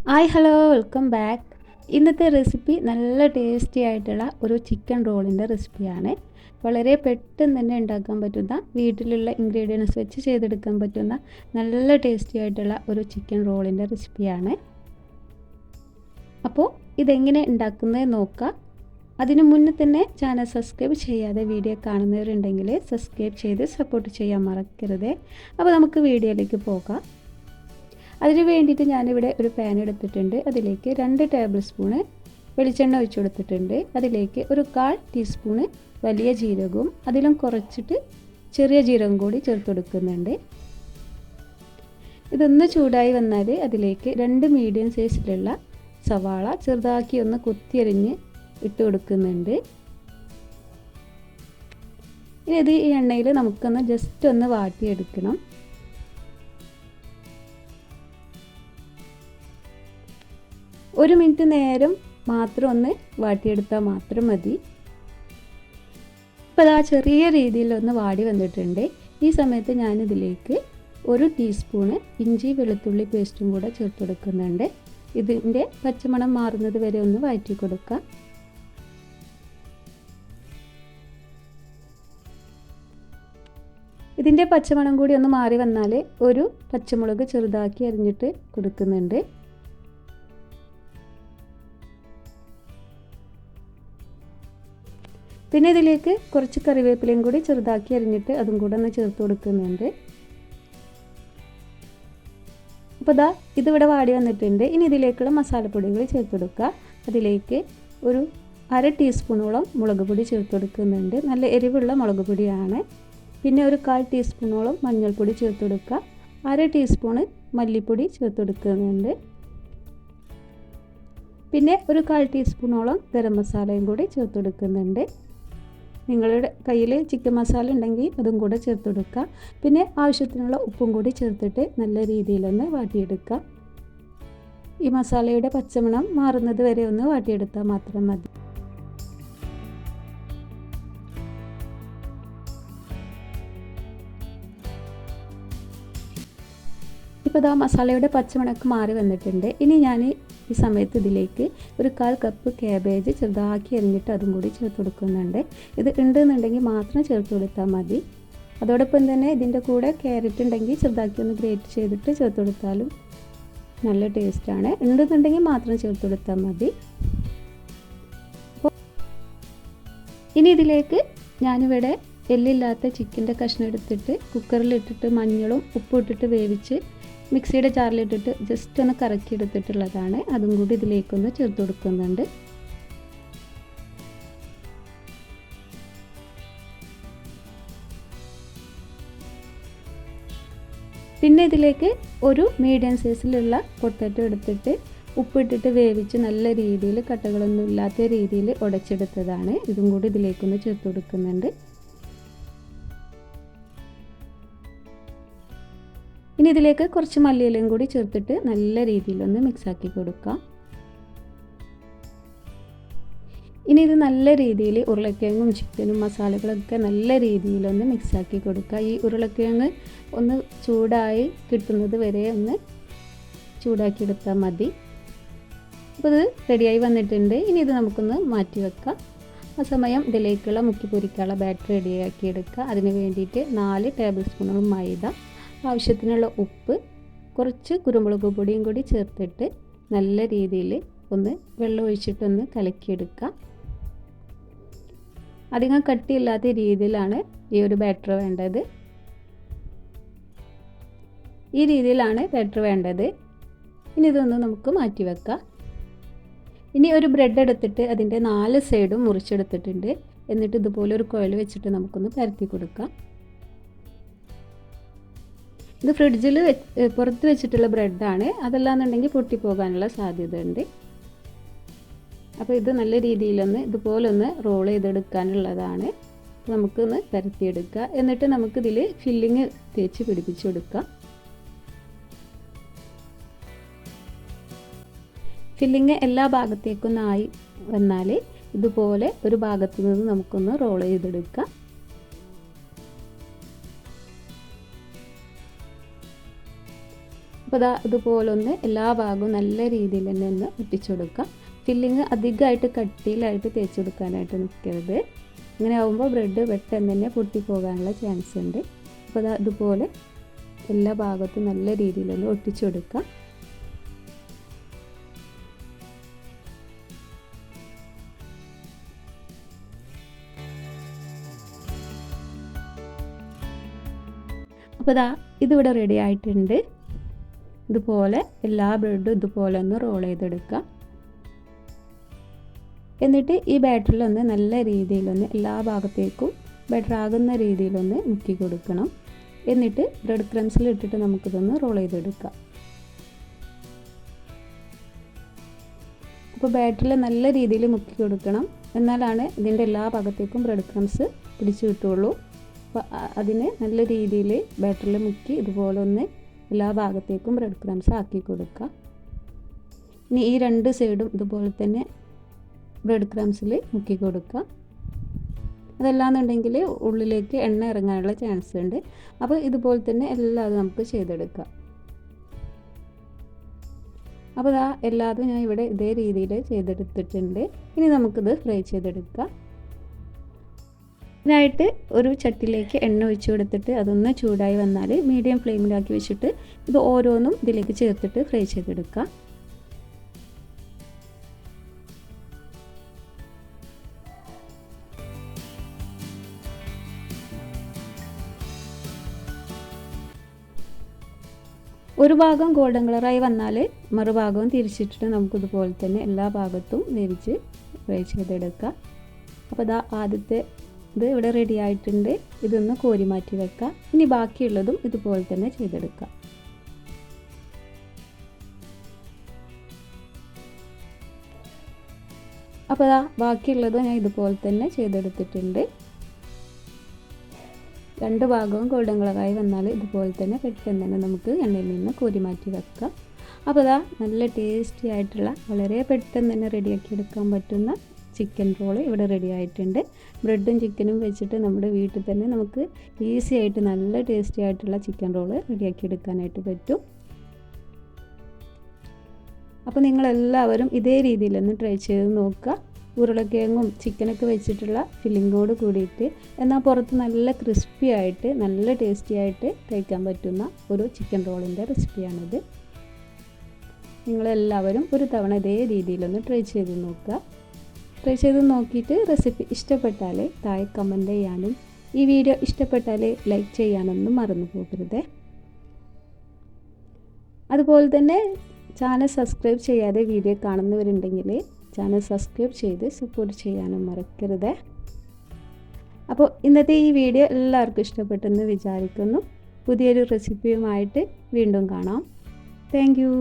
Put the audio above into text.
Hi hello welcome back. ഇന്നത്തെ recipe നല്ല tasty ആയിട്ടുള്ള ഒരു ചിക്കൻ റോളിൻ്റെ റെസിപ്പിയാണ്. വളരെ പെട്ടെന്ന് തന്നെ ഉണ്ടാക്കാൻ പറ്റുന്ന, വീട്ടിലുള്ള ഇൻഗ്രീഡിയൻസ് വെച്ച് ചെയ്തെടുക്കാൻ പറ്റുന്ന നല്ല ടേസ്റ്റി ആയിട്ടുള്ള ഒരു ചിക്കൻ റോളിൻ്റെ റെസിപ്പിയാണ്. അപ്പോൾ ഇതെങ്ങനെ ഉണ്ടാക്കുന്നത് നോക്കാം. അതിനു മുന്നേ തന്നെ ചാനൽ സബ്സ്ക്രൈബ് ചെയ്യാതെ വീഡിയോ കാണുന്നവരുണ്ടെങ്കിൽ സബ്സ്ക്രൈബ് ചെയ്ത് സപ്പോർട്ട് ചെയ്യാൻ മറക്കരുത്. അപ്പോൾ നമുക്ക് വീഡിയോയിലേക്ക് പോകാം. അതിന് വേണ്ടിയിട്ട് ഞാനിവിടെ ഒരു പാൻ എടുത്തിട്ടുണ്ട്. അതിലേക്ക് 2 ടേബിൾ സ്പൂണ് വെളിച്ചെണ്ണ ഒഴിച്ചു കൊടുത്തിട്ടുണ്ട്. അതിലേക്ക് ഒരു 1/4 ടീസ്പൂണ് വലിയ ജീരകവും അതിലും കുറച്ചിട്ട് ചെറിയ ജീരകം കൂടി ചേർത്ത് കൊടുക്കുന്നുണ്ട്. ഇതൊന്ന് ചൂടായി വന്നാൽ അതിലേക്ക് 2 മീഡിയം സൈസിലുള്ള സവാള ചെറുതാക്കി ഒന്ന് കൊത്തിയരിഞ്ഞ് ഇട്ട് കൊടുക്കുന്നുണ്ട്. ഇനി ഇത് ഈ എണ്ണയിൽ നമുക്കൊന്ന് ജസ്റ്റ് ഒന്ന് വാട്ടിയെടുക്കണം. ഒരു മിനിറ്റ് നേരം മാത്രം ഒന്ന് വാട്ടിയെടുത്താൽ മാത്രം മതി. ഇപ്പോൾ ആ ചെറിയ രീതിയിലൊന്ന് വാടി വന്നിട്ടുണ്ട്. ഈ സമയത്ത് ഞാനിതിലേക്ക് 1 ടീസ്പൂണ് ഇഞ്ചി വെളുത്തുള്ളി പേസ്റ്റും കൂടെ ചേർത്ത് കൊടുക്കുന്നുണ്ട്. ഇതിൻ്റെ പച്ചമണം മാറുന്നത് വരെ ഒന്ന് വഴറ്റി കൊടുക്കാം. ഇതിൻ്റെ പച്ചമണം കൂടി ഒന്ന് മാറി വന്നാൽ ഒരു പച്ചമുളക് ചെറുതാക്കി അരിഞ്ഞിട്ട് കൊടുക്കുന്നുണ്ട്. പിന്നെ ഇതിലേക്ക് കുറച്ച് കറിവേപ്പിലയും കൂടി ചെറുതാക്കി അരിഞ്ഞിട്ട് അതും കൂടെ ഒന്ന് ചേർത്ത് കൊടുക്കുന്നുണ്ട്. അപ്പോൾ ഇതിവിടെ വാടി വന്നിട്ടുണ്ട്. ഇനി ഇതിലേക്കുള്ള മസാലപ്പൊടികൾ ചേർത്ത് കൊടുക്കുക. അതിലേക്ക് ഒരു 1/2 ടീസ്പൂണോളം മുളക് പൊടി ചേർത്ത് കൊടുക്കുന്നുണ്ട്. നല്ല എരിവുള്ള മുളക് പൊടിയാണ്. പിന്നെ ഒരു 1/4 ടീസ്പൂണോളം മഞ്ഞൾപ്പൊടി ചേർത്ത് കൊടുക്കുക. 1/2 ടീസ്പൂണ് മല്ലിപ്പൊടി ചേർത്ത് കൊടുക്കുന്നുണ്ട്. പിന്നെ ഒരു 1/4 ടീസ്പൂണോളം ഗരം മസാലയും കൂടി ചേർത്ത് കൊടുക്കുന്നുണ്ട്. നിങ്ങളുടെ കയ്യിൽ ചിക്കൻ മസാല ഉണ്ടെങ്കിൽ അതും കൂടെ ചേർത്ത് കൊടുക്കുക. പിന്നെ ആവശ്യത്തിനുള്ള ഉപ്പും കൂടി ചേർത്തിട്ട് നല്ല രീതിയിലൊന്ന് വാട്ടിയെടുക്കുക. ഈ മസാലയുടെ പച്ചമണം മാറുന്നത് വരെ ഒന്ന് വാട്ടിയെടുത്താൽ മാത്രം മതി. ഇപ്പോൾ മസാലയുടെ പച്ചമണക്ക് മാറി വന്നിട്ടുണ്ട്. ഇനി ഞാൻ ഈ സമയത്ത് ഇതിലേക്ക് ഒരു 1/4 കപ്പ് ക്യാബേജ് ചെറുതാക്കി അരിഞ്ഞിട്ട് അതും കൂടി ചേർത്ത് കൊടുക്കുന്നുണ്ട്. ഇത് ഉണ്ടെന്നുണ്ടെങ്കിൽ മാത്രം ചേർത്ത് കൊടുത്താൽ മതി. അതോടൊപ്പം തന്നെ ഇതിൻ്റെ കൂടെ ക്യാരറ്റ് ഉണ്ടെങ്കിൽ ചെറുതാക്കി ഒന്ന് ഗ്രേറ്റ് ചെയ്തിട്ട് ചേർത്ത് കൊടുത്താലും നല്ല ടേസ്റ്റാണ്. ഉണ്ടെന്നുണ്ടെങ്കിൽ മാത്രം ചേർത്ത് കൊടുത്താൽ മതി. ഇനി ഇതിലേക്ക് ഞാനിവിടെ എല്ലില്ലാത്ത ചിക്കൻ്റെ കഷ്ണം എടുത്തിട്ട് കുക്കറിലിട്ടിട്ട് മഞ്ഞളും ഉപ്പും ഇട്ടിട്ട് വേവിച്ച് മിക്സിയുടെ ജാറിലിട്ടിട്ട് ജസ്റ്റ് ഒന്ന് കറക്കി എടുത്തിട്ടുള്ളതാണ്. അതും കൂടി ഇതിലേക്കൊന്ന് ചേർത്ത് കൊടുക്കുന്നുണ്ട്. പിന്നെ ഇതിലേക്ക് ഒരു മീഡിയം സൈസിലുള്ള പൊട്ടാറ്റോ എടുത്തിട്ട് ഉപ്പിട്ടിട്ട് വേവിച്ച് നല്ല രീതിയിൽ കട്ടകളൊന്നും ഇല്ലാത്ത രീതിയിൽ ഉടച്ചെടുത്തതാണ്. ഇതും കൂടി ഇതിലേക്കൊന്ന് ചേർത്ത് കൊടുക്കുന്നുണ്ട്. ഇനി ഇതിലേക്ക് കുറച്ച് മല്ലിയിലയും കൂടി ചേർത്തിട്ട് നല്ല രീതിയിലൊന്ന് മിക്സാക്കി കൊടുക്കാം. ഇനി ഇത് നല്ല രീതിയിൽ ഉരുളക്കിഴങ്ങും ചിക്കനും മസാലകളൊക്കെ നല്ല രീതിയിലൊന്ന് മിക്സാക്കി കൊടുക്കുക. ഈ ഉരുളക്കിഴങ്ങ് ഒന്ന് ചൂടായി കിട്ടുന്നത് വരെ ഒന്ന് ചൂടാക്കിയെടുത്താൽ മതി. അപ്പോൾ ഇത് റെഡിയായി വന്നിട്ടുണ്ട്. ഇനി ഇത് നമുക്കൊന്ന് മാറ്റി വെക്കാം. ആ സമയം ഇതിലേക്കുള്ള മുക്കി പൊരിക്കാനുള്ള ബാറ്റർ റെഡിയാക്കി എടുക്കുക. അതിന് വേണ്ടിയിട്ട് 4 ടേബിൾ സ്പൂണുകൾ മൈദ, ആവശ്യത്തിനുള്ള ഉപ്പ്, കുറച്ച് കുരുമുളക് പൊടിയും കൂടി ചേർത്തിട്ട് നല്ല രീതിയിൽ ഒന്ന് വെള്ളം ഒഴിച്ചിട്ടൊന്ന് കലക്കിയെടുക്കുക. അധികം കട്ടിയില്ലാത്ത രീതിയിലാണ് ഈ ഒരു ബാറ്റർ വേണ്ടത്. ഈ രീതിയിലാണ് ബാറ്റർ വേണ്ടത്. ഇനി ഇതൊന്ന് നമുക്ക് മാറ്റി വെക്കാം. ഇനി ഒരു ബ്രെഡ് എടുത്തിട്ട് അതിൻ്റെ 4 സൈഡും മുറിച്ചെടുത്തിട്ടുണ്ട്. എന്നിട്ട് ഇതുപോലെ ഒരു കോയിൽ വെച്ചിട്ട് നമുക്കൊന്ന് പരത്തി കൊടുക്കാം. ഇത് ഫ്രിഡ്ജിൽ പുറത്ത് വെച്ചിട്ടുള്ള ബ്രെഡാണ്. അതല്ലാന്നുണ്ടെങ്കിൽ പൊട്ടിപ്പോകാനുള്ള സാധ്യത ഉണ്ട്. അപ്പോൾ ഇത് നല്ല രീതിയിലൊന്ന് ഇതുപോലൊന്ന് റോൾ ചെയ്തെടുക്കാനുള്ളതാണ്. നമുക്കൊന്ന് പരത്തിയെടുക്കുക. എന്നിട്ട് നമുക്കിതിൽ ഫില്ലിങ് തേച്ച് പിടിപ്പിച്ച് കൊടുക്കാം. ഫില്ലിങ് എല്ലാ ഭാഗത്തേക്കൊന്നായി വന്നാൽ ഇതുപോലെ ഒരു ഭാഗത്തു നിന്ന് നമുക്കൊന്ന് റോൾ ചെയ്തെടുക്കാം. അപ്പോൾ ഇതാ ഇതുപോലൊന്ന് എല്ലാ ഭാഗവും നല്ല രീതിയിൽ തന്നെ ഒന്ന് ഒട്ടിച്ചു കൊടുക്കുക. ഫില്ലിങ് അധികമായിട്ട് കട്ടിയിലായിട്ട് തേച്ച് കൊടുക്കാനായിട്ട് നിൽക്കരുത്. ഇങ്ങനെ ആകുമ്പോൾ ബ്രെഡ് പെട്ടെന്ന് തന്നെ പൊട്ടിപ്പോകാനുള്ള ചാൻസ് ഉണ്ട്. അപ്പോൾ ഇതാ ഇതുപോലെ എല്ലാ ഭാഗത്തും നല്ല രീതിയിലൊന്ന് ഒട്ടിച്ചു കൊടുക്കുക. അപ്പോൾ ഇതാ ഇതിവിടെ റെഡി ആയിട്ടുണ്ട്. ഇതുപോലെ എല്ലാ ബ്രെഡും ഇതുപോലെ ഒന്ന് റോൾ ചെയ്തെടുക്കുക. എന്നിട്ട് ഈ ബാറ്ററിലൊന്ന് നല്ല രീതിയിലൊന്ന് എല്ലാ ഭാഗത്തേക്കും ബാറ്റർ ആകുന്ന രീതിയിലൊന്ന് മുക്കി കൊടുക്കണം. എന്നിട്ട് ബ്രെഡ് ക്രംസിൽ ഇട്ടിട്ട് നമുക്കിതൊന്ന് റോൾ ചെയ്തെടുക്കാം. അപ്പോൾ ബാറ്ററിൽ നല്ല രീതിയിൽ മുക്കി കൊടുക്കണം, എന്നാലാണ് ഇതിൻ്റെ എല്ലാ ഭാഗത്തേക്കും ബ്രെഡ് ക്രംസ് പിടിച്ചു കിട്ടുള്ളൂ. അപ്പോൾ അതിന് നല്ല രീതിയിൽ ബാറ്ററിൽ മുക്കി ഇതുപോലെ ഒന്ന് എല്ലാ ഭാഗത്തേക്കും ബ്രെഡ് ക്രംസ് ആക്കി കൊടുക്കുക. ഇനി ഈ രണ്ട് സൈഡും ഇതുപോലെ തന്നെ ബ്രെഡ് ക്രംസിൽ മുക്കി കൊടുക്കുക. അതല്ലാന്നുണ്ടെങ്കിൽ ഉള്ളിലേക്ക് എണ്ണ ഇറങ്ങാനുള്ള ചാൻസ് ഉണ്ട്. അപ്പോൾ ഇതുപോലെ തന്നെ എല്ലാതും നമുക്ക് ചെയ്തെടുക്കാം. അപ്പോൾ എല്ലാതും ഞാൻ ഇവിടെ ഇതേ രീതിയിൽ ചെയ്തെടുത്തിട്ടുണ്ട്. ഇനി നമുക്കിത് ഫ്രൈ ചെയ്തെടുക്കാം. ഇതിനായിട്ട് ഒരു ചട്ടിയിലേക്ക് എണ്ണ ഒഴിച്ച് കൊടുത്തിട്ട് അതൊന്ന് ചൂടായി വന്നാൽ മീഡിയം ഫ്ലെയിമിലാക്കി വെച്ചിട്ട് ഇത് ഓരോന്നും ഇതിലേക്ക് ചേർത്തിട്ട് ഫ്രൈ ചെയ്തെടുക്കുക. ഒരു ഭാഗം ഗോൾഡൻ കളറായി വന്നാൽ മറുഭാഗവും തിരിച്ചിട്ടിട്ട് നമുക്കിതുപോലെ തന്നെ എല്ലാ ഭാഗത്തും വേവിച്ച് ഫ്രൈ ചെയ്തെടുക്കാം. അപ്പോൾ ആദ്യത്തെ ഇത് ഇവിടെ റെഡി ആയിട്ടുണ്ട്. ഇതൊന്ന് കോരി മാറ്റി വെക്കാം. ഇനി ബാക്കിയുള്ളതും ഇതുപോലെ തന്നെ ചെയ്തെടുക്കാം. അപ്പോൾ ബാക്കിയുള്ളതും ഞാൻ ഇതുപോലെ തന്നെ ചെയ്തെടുത്തിട്ടുണ്ട്. രണ്ട് ഭാഗവും ഗോൾഡൻ കളറായി വന്നാൽ ഇതുപോലെ തന്നെ പെട്ടെന്ന് തന്നെ നമുക്ക് എണ്ണയിൽ നിന്ന് കോരി മാറ്റി വെക്കാം. അപ്പോൾ നല്ല ടേസ്റ്റി ആയിട്ടുള്ള വളരെ പെട്ടെന്ന് തന്നെ റെഡിയാക്കി എടുക്കാൻ പറ്റുന്ന ചിക്കൻ റോള് ഇവിടെ റെഡി ആയിട്ടുണ്ട്. ബ്രെഡും ചിക്കനും വെച്ചിട്ട് നമ്മുടെ വീട്ടിൽ തന്നെ നമുക്ക് ഈസി ആയിട്ട് നല്ല ടേസ്റ്റി ആയിട്ടുള്ള ചിക്കൻ റോള് റെഡിയാക്കി എടുക്കാനായിട്ട് പറ്റും. അപ്പോൾ നിങ്ങളെല്ലാവരും ഇതേ രീതിയിലൊന്ന് ട്രൈ ചെയ്ത് നോക്കുക. ഉരുളക്കിഴങ്ങും ചിക്കനൊക്കെ വെച്ചിട്ടുള്ള ഫില്ലിങ്ങോട് കൂടിയിട്ട് എന്നാൽ പുറത്ത് നല്ല ക്രിസ്പി ആയിട്ട് നല്ല ടേസ്റ്റി ആയിട്ട് കഴിക്കാൻ പറ്റുന്ന ഒരു ചിക്കൻ റോളിൻ്റെ റെസിപ്പിയാണിത്. നിങ്ങളെല്ലാവരും ഒരു തവണ ഇതേ രീതിയിലൊന്ന് ട്രൈ ചെയ്ത് നോക്കുക. ട്രൈ ചെയ്ത് നോക്കിയിട്ട് റെസിപ്പി ഇഷ്ടപ്പെട്ടാൽ താഴെ കമൻറ്റ് ചെയ്യാനും ഈ വീഡിയോ ഇഷ്ടപ്പെട്ടാൽ ലൈക്ക് ചെയ്യാനൊന്നും മറന്നു പോകരുത്. അതുപോലെ തന്നെ ചാനൽ സബ്സ്ക്രൈബ് ചെയ്യാതെ വീഡിയോ കാണുന്നവരുണ്ടെങ്കിൽ ചാനൽ സബ്സ്ക്രൈബ് ചെയ്ത് സപ്പോർട്ട് ചെയ്യാനും മറക്കരുത്. അപ്പോൾ ഇന്നത്തെ ഈ വീഡിയോ എല്ലാവർക്കും ഇഷ്ടപ്പെട്ടെന്ന് വിചാരിക്കുന്നു. പുതിയൊരു റെസിപ്പിയുമായിട്ട് വീണ്ടും കാണാം. Thank you.